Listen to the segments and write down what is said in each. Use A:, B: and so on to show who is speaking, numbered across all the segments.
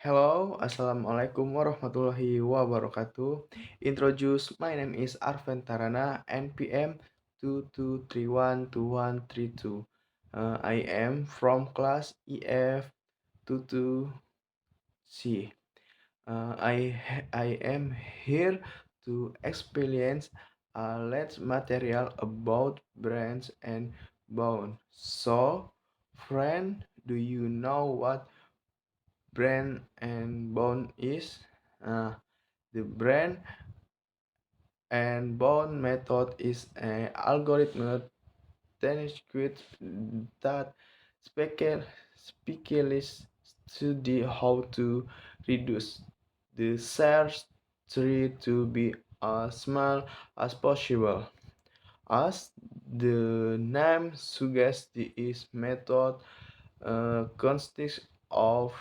A: Hello, Assalamualaikum warahmatullahi wabarakatuh. Introduce, my name is Arven Tarana, NPM 22312132. I am from class EF 22C. I am here to experience a large material about brains and bone. So, friend, do you know what brain and bone is? Uh, the brain and bone method is an algorithm technique that specialists study how to reduce the cells tree to be as small as possible. As the name suggests, this method consists of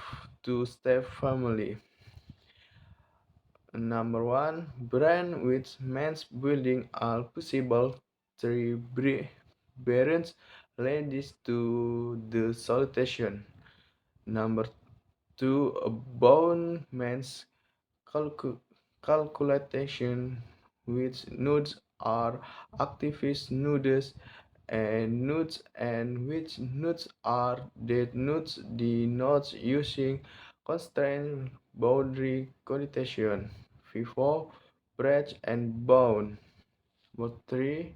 A: two-step family. Number one, brand which means building all possible three variants leads to the salutation. Number two, a bone means calcu- calculation which nodes are activist nodes and nodes and which nodes are dead nodes, the nodes using constraint boundary condition. FIFO, branch and bound. Number 3,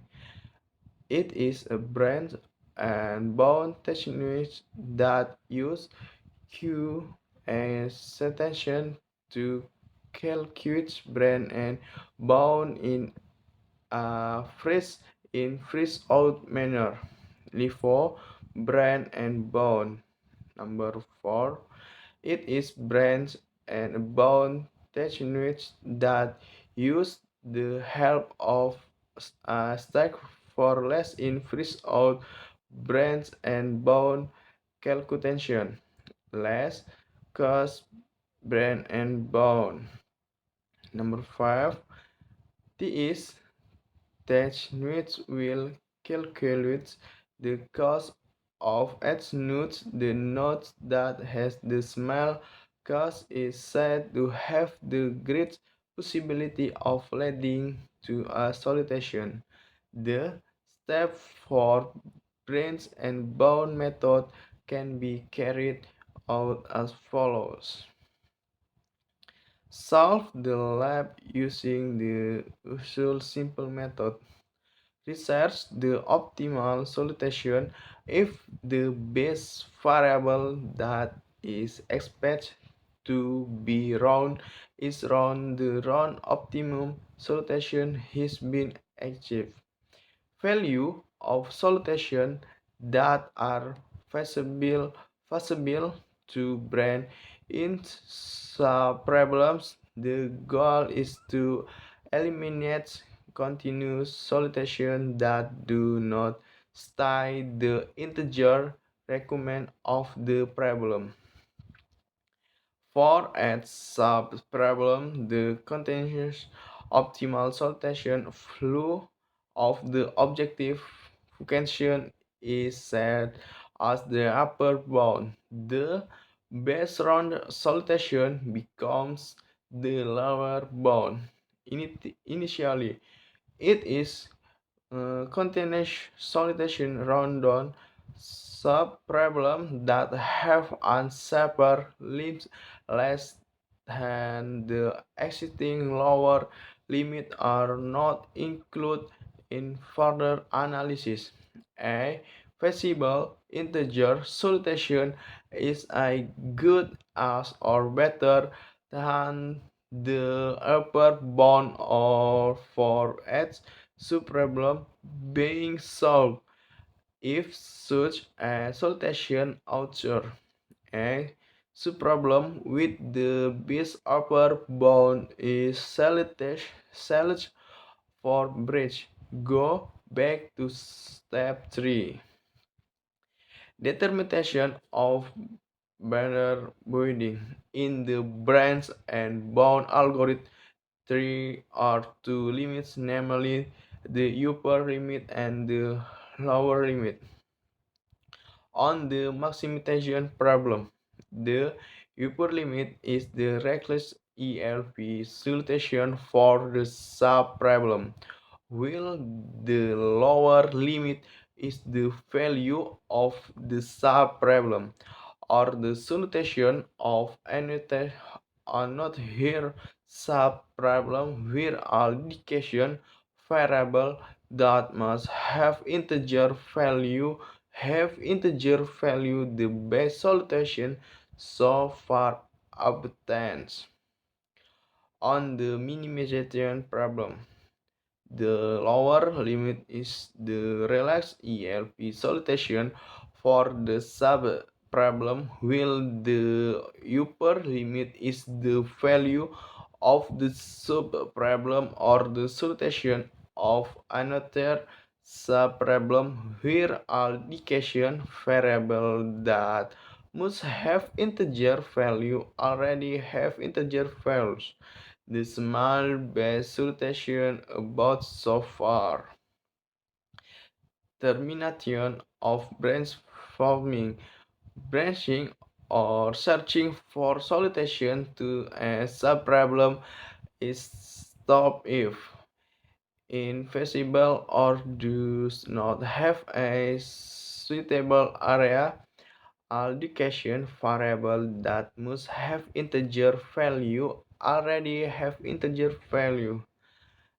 A: it is a branch and bound techniques that use Q and citation to calculate brand and bound in freeze out manner. LIFO, brand and bound. Number 4, it is branch and bound techniques that use the help of a stack for less in freeze out branch and bound calculation. Less cost brand and bound. Number 5, T is TechNet will calculate the cost of each node. The node that has the small cost is said to have the great possibility of leading to a solution. The step for brains and bound method can be carried out as follows. Solve the lab using the usual simple method. Research the optimal solution if the base variable that is expected to be round is round the round optimum solution has been achieved. Value of solution that are feasible to bring in problems. The goal is to eliminate continuous solutions that do not stay the integer requirement of the problem. For a sub-problem, the continuous optimal solution flow of the objective function is set as the upper bound. The base round solution becomes the lower bound. Initially, it is continuous solution rundown sub-problem that have unshaper limits less than the existing lower limit are not included in further analysis. A feasible integer solution is as good as or better than the upper bound or for each subproblem being solved if such a solution occurs. A subproblem with the base upper bound is selected for bridge. Go back to step 3. Determination of banner binding. In the branch and bound algorithm, three or two limits, namely the upper limit and the lower limit. On the maximization problem, the Upper limit is the reckless ELP solution for the sub-problem, while the lower limit is the value of the sub-problem or the solution of another sub-problem where all indication variable that must have integer value the best solution so far obtained. On the minimization problem, the lower limit is the relaxed ELP solution for the sub-problem, while the upper limit is the value of the sub-problem or the solution of another sub-problem where all indication variable that must have integer value already have integer values. The small base solution about so far. Termination of branch forming, branching or searching for solution to a subproblem is stopped if invisible or does not have a suitable area allocation variable that must have integer value already have integer value.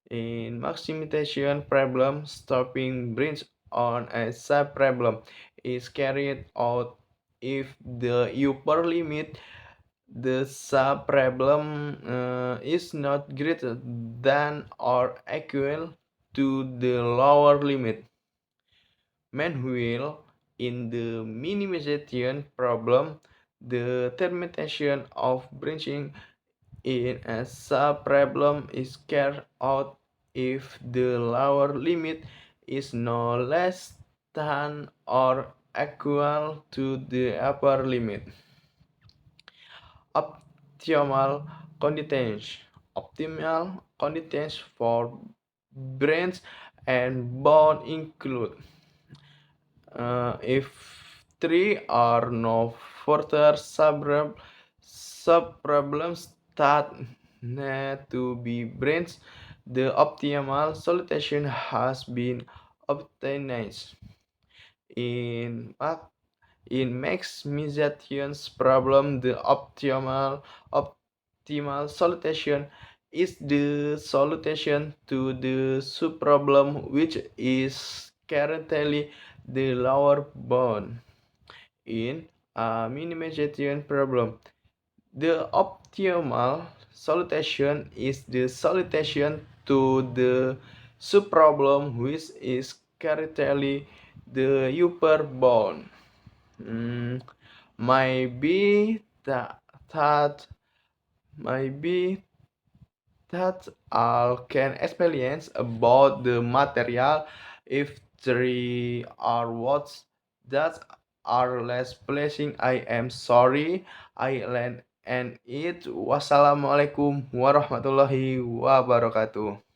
A: In maximization problem, stopping branch on a subproblem is carried out if the upper limit the subproblem is not greater than or equal to the lower limit. Meanwhile, in the minimization problem, the termination of branching in a subproblem is carried out if the lower limit is no less than or equal to the upper limit. Optimal conditions. Optimal conditions for branch and bound include if three or no further subproblems that need to be branched, the optimal solution has been obtained. In in maximization's problem, the optimal solution is the solution to the subproblem which is currently the lower bound. In a minimization problem, the optimal solution is the solution to the subproblem which is currently the upper bound. Mm, maybe maybe that all can experience about the material if three are words that are less pleasing. I am sorry. I learned and it. Wassalamualaikum warahmatullahi wabarakatuh.